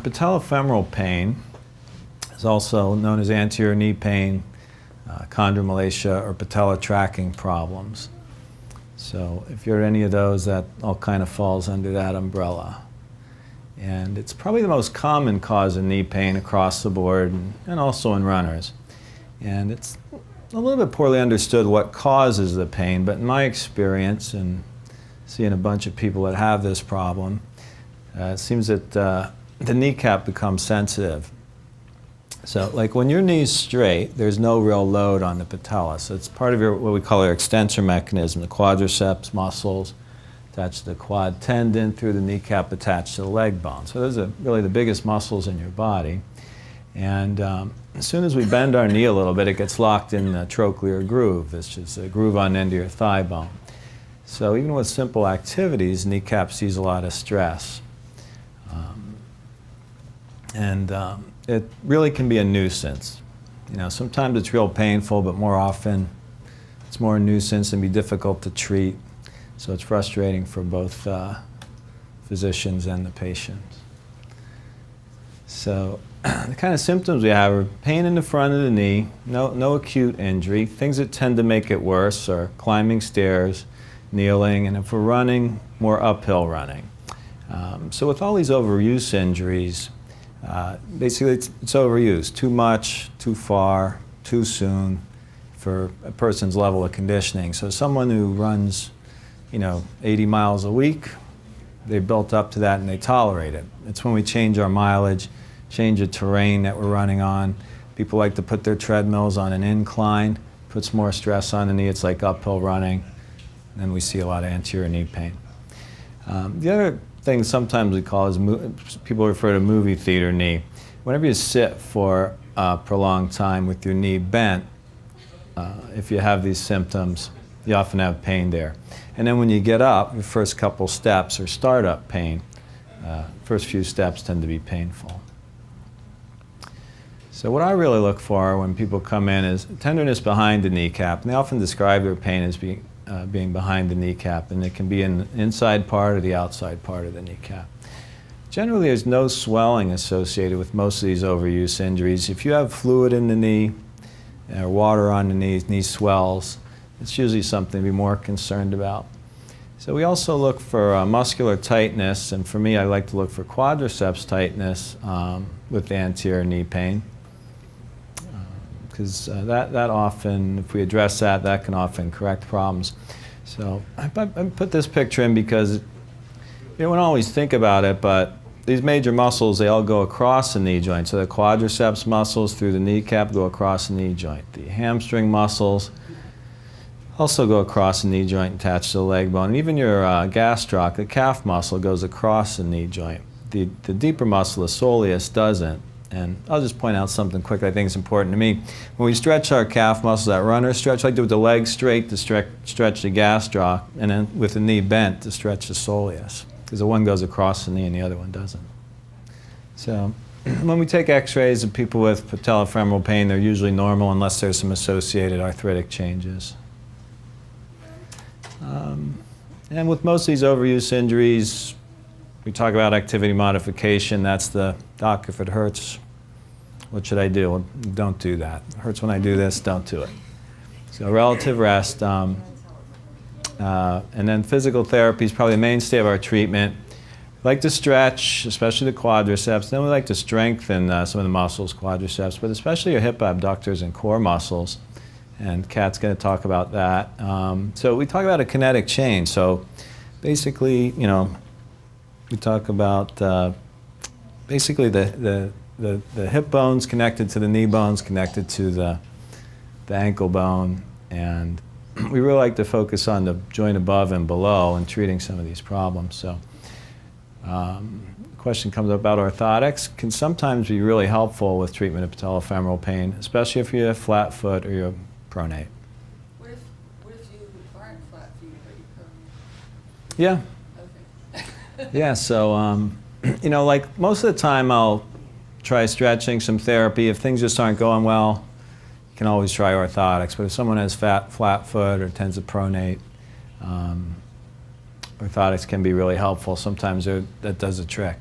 Patellofemoral pain is also known as anterior knee pain, chondromalacia, or patella tracking problems. So if you're any of those, that all kind of falls under that umbrella. And it's probably the most common cause of knee pain across the board, and also in runners. And it's a little bit poorly understood what causes the pain, but in my experience, and seeing a bunch of people that have this problem, it seems that the kneecap becomes sensitive. So like when your knee's straight, there's no real load on the patella. So it's part of your, what we call our extensor mechanism, the quadriceps muscles attached to the quad tendon through the kneecap attached to the leg bone. So those are really the biggest muscles in your body. And as soon as we bend our knee a little bit, it gets locked in the trochlear groove. It's just a groove on the end of your thigh bone. So even with simple activities, kneecap sees a lot of stress. It really can be a nuisance. You know, sometimes it's real painful, but more often it's more a nuisance and be difficult to treat. So it's frustrating for both physicians and the patients. So the kind of symptoms we have are pain in the front of the knee, no acute injury. Things that tend to make it worse are climbing stairs, kneeling, and if we're running, more uphill running. So with all these overuse injuries, basically it's overuse. Too much, too far, too soon for a person's level of conditioning. So someone who runs, 80 miles a week, they built up to that and they tolerate it. It's when we change our mileage, change the terrain that we're running on. People like to put their treadmills on an incline, puts more stress on the knee. It's like uphill running. And then we see a lot of anterior knee pain. The other thing sometimes we call is, people refer to movie theater knee. Whenever you sit for a prolonged time with your knee bent, if you have these symptoms, you often have pain there. And then when you get up, your first couple steps are startup pain. First few steps tend to be painful. So what I really look for when people come in is tenderness behind the kneecap. And they often describe their pain as being behind the kneecap, and it can be in the inside part or the outside part of the kneecap. Generally, there's no swelling associated with most of these overuse injuries. If you have fluid in the knee or water on the knee swells, it's usually something to be more concerned about. So we also look for muscular tightness, and for me, I like to look for quadriceps tightness with the anterior knee pain. Because that often, if we address that, that can often correct problems. So I put this picture in because you don't always think about it, but these major muscles, they all go across the knee joint. So the quadriceps muscles through the kneecap go across the knee joint. The hamstring muscles also go across the knee joint attached to the leg bone. And even your gastroc, the calf muscle, goes across the knee joint. The deeper muscle, the soleus, doesn't. And I'll just point out something quick I think is important to me. When we stretch our calf muscles, that runner stretch, I like to do with the leg straight to stretch the gastroc, and then with the knee bent to stretch the soleus, because the one goes across the knee and the other one doesn't. So when we take x-rays of people with patellofemoral pain, they're usually normal unless there's some associated arthritic changes. And with most of these overuse injuries, we talk about activity modification. That's the, doc, if it hurts, what should I do? Well, don't do that. It hurts when I do this, don't do it. So relative rest. And then physical therapy is probably the mainstay of our treatment. We like to stretch, especially the quadriceps. Then we like to strengthen some of the muscles, quadriceps, but especially your hip abductors and core muscles. And Kat's going to talk about that. So we talk about a kinetic change. So basically, we talk about basically the hip bones connected to the knee bones, connected to the ankle bone, and we really like to focus on the joint above and below in treating some of these problems. So the question comes up about orthotics. Can sometimes be really helpful with treatment of patellofemoral pain, especially if you have flat foot or you're pronate. What if you aren't flat feet, but you pronate? Yeah. Yeah, so, like most of the time I'll try stretching, some therapy. If things just aren't going well, you can always try orthotics. But if someone has flat foot or tends to pronate, orthotics can be really helpful. Sometimes that does a trick.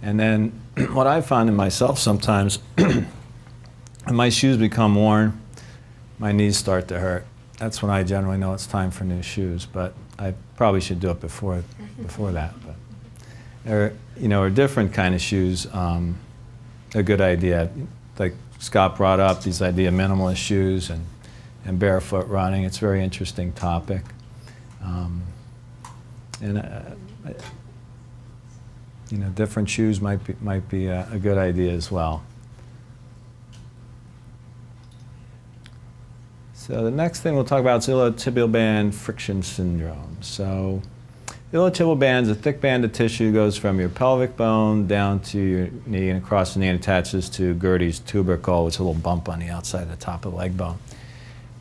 And then what I find in myself sometimes, when my shoes become worn, my knees start to hurt. That's when I generally know it's time for new shoes, but I probably should do it before that. But there are different kind of shoes. A good idea, like Scott brought up, these idea of minimalist shoes and barefoot running. It's a very interesting topic. Different shoes might be a good idea as well. So the next thing we'll talk about is iliotibial band friction syndrome. So iliotibial band is a thick band of tissue, goes from your pelvic bone down to your knee and across the knee and attaches to Gertie's tubercle, which is a little bump on the outside of the top of the leg bone.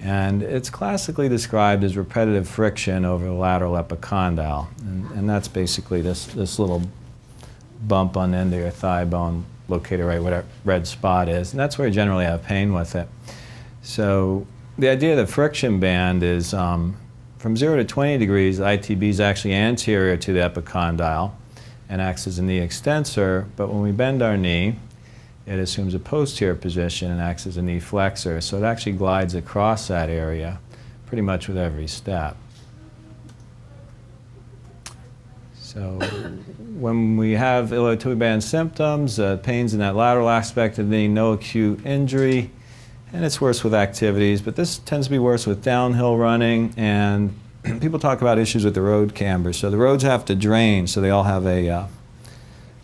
And it's classically described as repetitive friction over the lateral epicondyle. And that's basically this little bump on the end of your thigh bone located right where that red spot is. And that's where you generally have pain with it. So the idea of the friction band is from 0 to 20 degrees, the ITB is actually anterior to the epicondyle and acts as a knee extensor. But when we bend our knee, it assumes a posterior position and acts as a knee flexor. So it actually glides across that area pretty much with every step. So when we have iliotibial band symptoms, pains in that lateral aspect of the knee, no acute injury, and it's worse with activities, but this tends to be worse with downhill running, and people talk about issues with the road camber. So the roads have to drain, so they all have a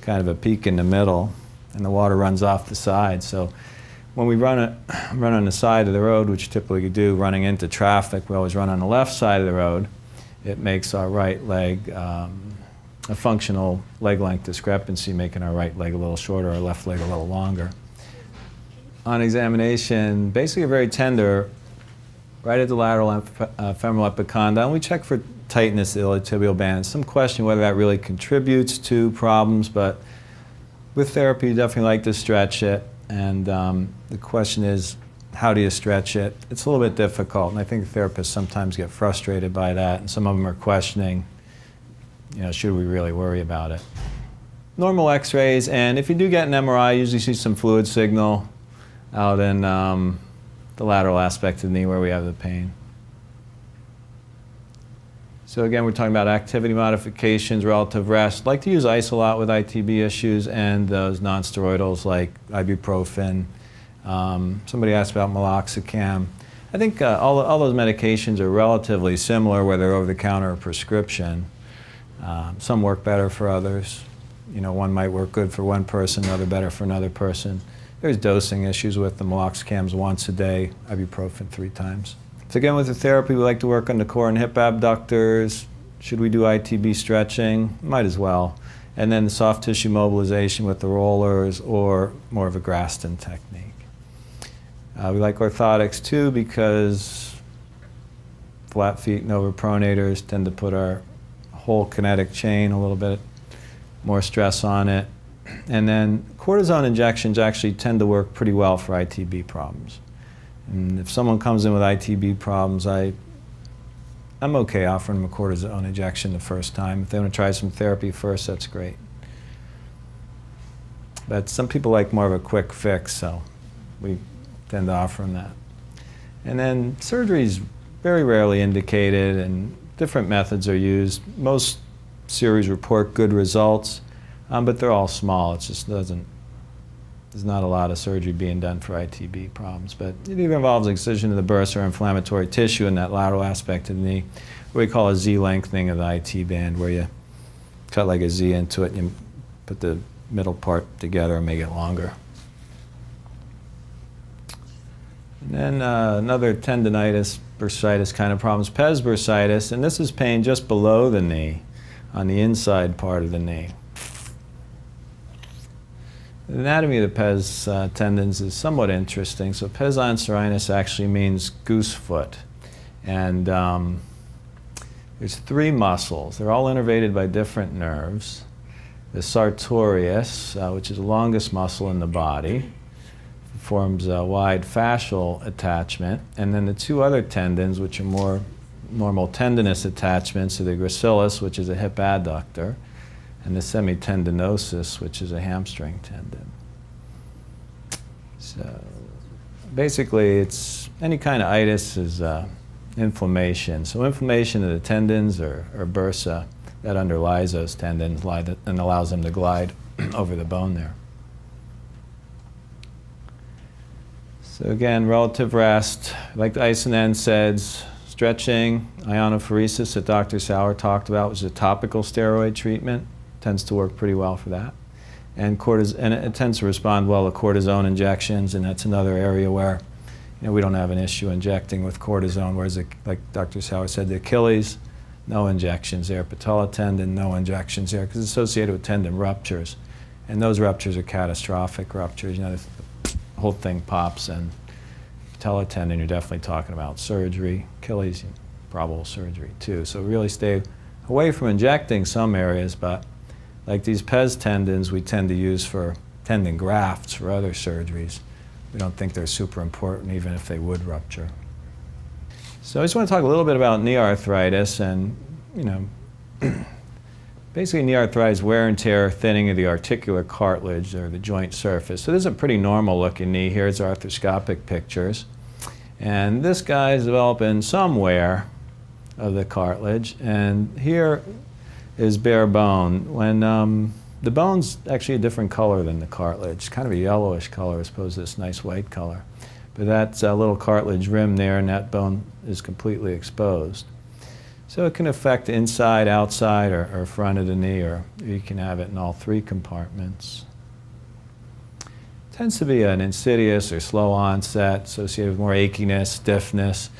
kind of a peak in the middle, and the water runs off the side. So when we run on the side of the road, which typically we do running into traffic, we always run on the left side of the road. It makes our right leg a functional leg length discrepancy, making our right leg a little shorter, our left leg a little longer. On examination, basically very tender, right at the lateral femoral epicondyle, and we check for tightness of the iliotibial band. Some question whether that really contributes to problems, but with therapy, you definitely like to stretch it, and the question is, how do you stretch it? It's a little bit difficult, and I think therapists sometimes get frustrated by that, and some of them are questioning, should we really worry about it? Normal x-rays, and if you do get an MRI, you usually see some fluid signal out in the lateral aspect of the knee where we have the pain. So again, we're talking about activity modifications, relative rest. Like to use ice a lot with ITB issues and those non-steroidals like ibuprofen. Somebody asked about meloxicam. I think all those medications are relatively similar, whether they're over-the-counter or prescription. Some work better for others. One might work good for one person, another better for another person. There's dosing issues with the meloxicams once a day, ibuprofen 3 times. So again, with the therapy, we like to work on the core and hip abductors. Should we do ITB stretching? Might as well. And then the soft tissue mobilization with the rollers or more of a Graston technique. We like orthotics too because flat feet and overpronators tend to put our whole kinetic chain a little bit more stress on it. And then cortisone injections actually tend to work pretty well for ITB problems. And if someone comes in with ITB problems, I'm okay offering them a cortisone injection the first time. If they want to try some therapy first, that's great. But some people like more of a quick fix, so we tend to offer them that. And then surgery is very rarely indicated, and different methods are used. Most series report good results. But they're all small. It just there's not a lot of surgery being done for ITB problems. But it either involves excision of the bursa or inflammatory tissue in that lateral aspect of the knee, what we call a Z lengthening of the IT band, where you cut like a Z into it and you put the middle part together and make it longer. And then another tendinitis, bursitis kind of problems, Pes Bursitis, and this is pain just below the knee, on the inside part of the knee. The anatomy of the Pes tendons is somewhat interesting. So Pes Bursitis actually means goose foot. And there's 3 muscles. They're all innervated by different nerves. The sartorius, which is the longest muscle in the body, forms a wide fascial attachment. And then the 2 other tendons, which are more normal tendinous attachments, are the gracilis, which is a hip adductor, and the semitendinosus, which is a hamstring tendon. So basically, it's any kind of itis is inflammation. So inflammation of the tendons or bursa that underlies those tendons and allows them to glide over the bone there. So again, relative rest, like the ice and NSAIDs, stretching, ionophoresis that Dr. Sauer talked about, which is a topical steroid treatment, tends to work pretty well for that. And it tends to respond well to cortisone injections, and that's another area where we don't have an issue injecting with cortisone, whereas like Dr. Sauer said, the Achilles, no injections there. Patella tendon, no injections there, because it's associated with tendon ruptures. And those ruptures are catastrophic ruptures. The whole thing pops, and patella tendon, you're definitely talking about surgery. Achilles, probable surgery too. So really stay away from injecting some areas, but like these Pes tendons, we tend to use for tendon grafts for other surgeries. We don't think they're super important, even if they would rupture. So I just want to talk a little bit about knee arthritis, and basically knee arthritis, wear and tear, thinning of the articular cartilage or the joint surface. So this is a pretty normal looking knee. Here's arthroscopic pictures. And this guy is developing some wear of the cartilage, and here is bare bone. When the bone's actually a different color than the cartilage, kind of a yellowish color as opposed to this nice white color. But that's a little cartilage rim there, and that bone is completely exposed. So it can affect inside, outside, or front of the knee, or you can have it in all three compartments. It tends to be an insidious or slow onset associated with more achiness, stiffness.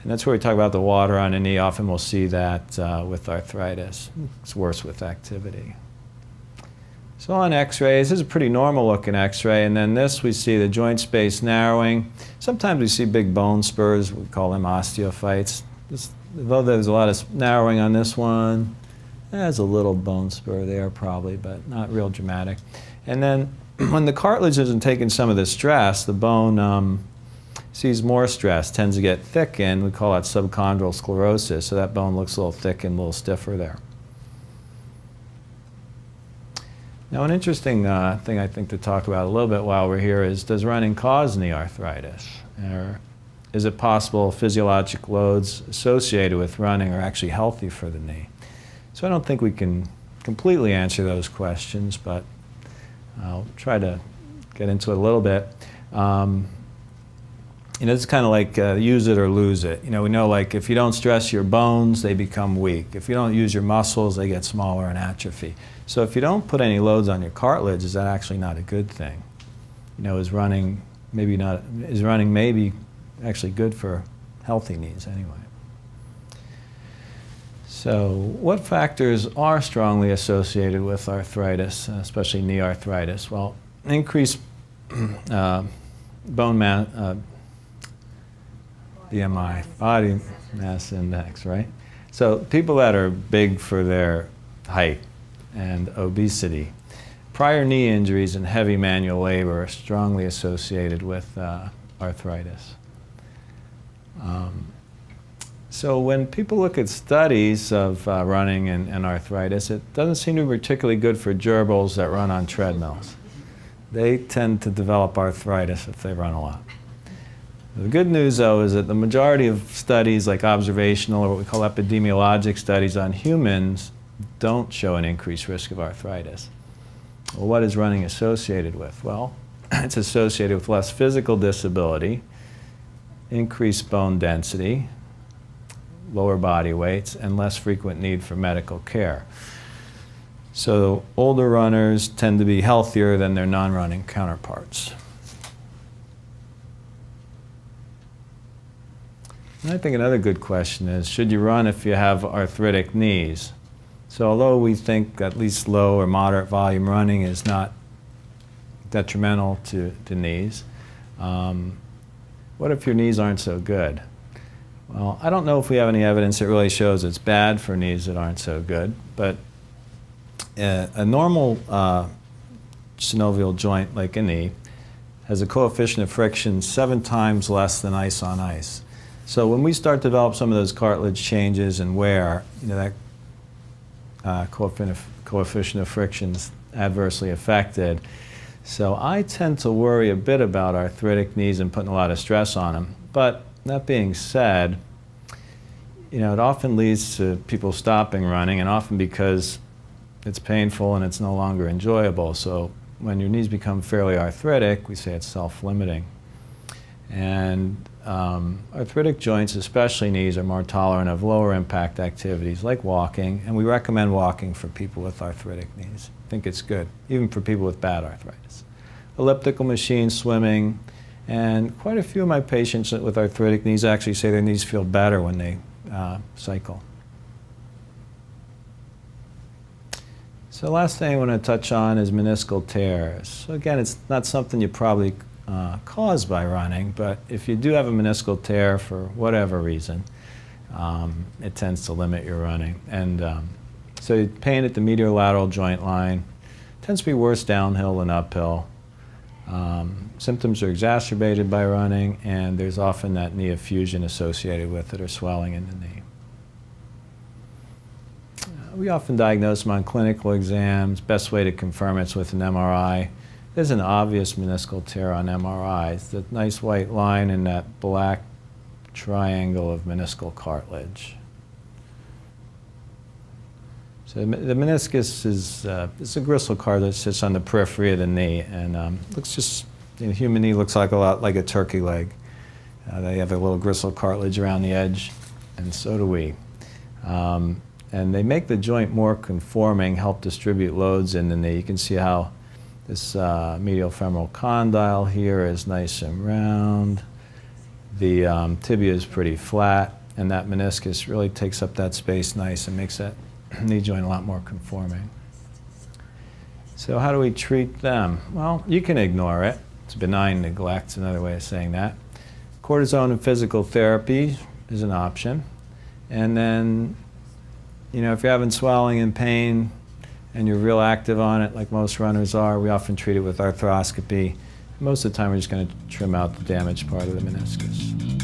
And that's where we talk about the water on the knee. Often we'll see that with arthritis. It's worse with activity. So on x-rays, this is a pretty normal looking x-ray, and then this we see the joint space narrowing. Sometimes we see big bone spurs, we call them osteophytes. Although there's a lot of narrowing on this one, there's a little bone spur there probably, but not real dramatic. And then when the cartilage isn't taking some of the stress, the bone sees more stress, tends to get thickened. We call that subchondral sclerosis, so that bone looks a little thickened, a little stiffer there. Now an interesting thing I think to talk about a little bit while we're here is, does running cause knee arthritis? Or is it possible physiologic loads associated with running are actually healthy for the knee? So I don't think we can completely answer those questions, but I'll try to get into it a little bit. It's kind of like use it or lose it. We know like if you don't stress your bones, they become weak. If you don't use your muscles, they get smaller and atrophy. So if you don't put any loads on your cartilage, is that actually not a good thing? Is running maybe actually good for healthy knees anyway? So what factors are strongly associated with arthritis, especially knee arthritis? Well, increased bone mass, BMI, body mass index, right? So people that are big for their height and obesity, prior knee injuries and heavy manual labor are strongly associated with arthritis. So when people look at studies of running and arthritis, it doesn't seem to be particularly good for gerbils that run on treadmills. They tend to develop arthritis if they run a lot. The good news, though, is that the majority of studies, like observational or what we call epidemiologic studies on humans, don't show an increased risk of arthritis. Well, what is running associated with? Well, it's associated with less physical disability, increased bone density, lower body weights, and less frequent need for medical care. So older runners tend to be healthier than their non-running counterparts. And I think another good question is, should you run if you have arthritic knees? So although we think at least low or moderate volume running is not detrimental to knees, what if your knees aren't so good? Well, I don't know if we have any evidence that really shows it's bad for knees that aren't so good, but a normal synovial joint like a knee has a coefficient of friction 7 times less than ice on ice. So when we start to develop some of those cartilage changes and wear, that coefficient coefficient of friction is adversely affected. So I tend to worry a bit about arthritic knees and putting a lot of stress on them. But that being said, it often leads to people stopping running, and often because it's painful and it's no longer enjoyable. So when your knees become fairly arthritic, we say it's self-limiting. And arthritic joints, especially knees, are more tolerant of lower impact activities like walking, and we recommend walking for people with arthritic knees. I think it's good, even for people with bad arthritis. Elliptical machines, swimming, and quite a few of my patients with arthritic knees actually say their knees feel better when they cycle. So the last thing I want to touch on is meniscal tears. So again, it's not something you probably cause by running, but if you do have a meniscal tear for whatever reason, it tends to limit your running. And so pain at the medial lateral joint line tends to be worse downhill than uphill. Symptoms are exacerbated by running, and there's often that knee effusion associated with it or swelling in the knee. We often diagnose them on clinical exams. Best way to confirm it's with an MRI. There's an obvious meniscal tear on MRI. It's the nice white line in that black triangle of meniscal cartilage. So the meniscus is it's a gristle cartilage that sits on the periphery of the knee, and looks just, the human knee looks like a lot like a turkey leg. They have a little gristle cartilage around the edge, and so do we. And they make the joint more conforming, help distribute loads in the knee. You can see how this medial femoral condyle here is nice and round. The tibia is pretty flat, and that meniscus really takes up that space nice and makes that knee joint a lot more conforming. So how do we treat them? Well, you can ignore it. It's benign neglect, another way of saying that. Cortisone and physical therapy is an option. And then, if you're having swelling and pain and you're real active on it, like most runners are, we often treat it with arthroscopy. Most of the time, we're just going to trim out the damaged part of the meniscus.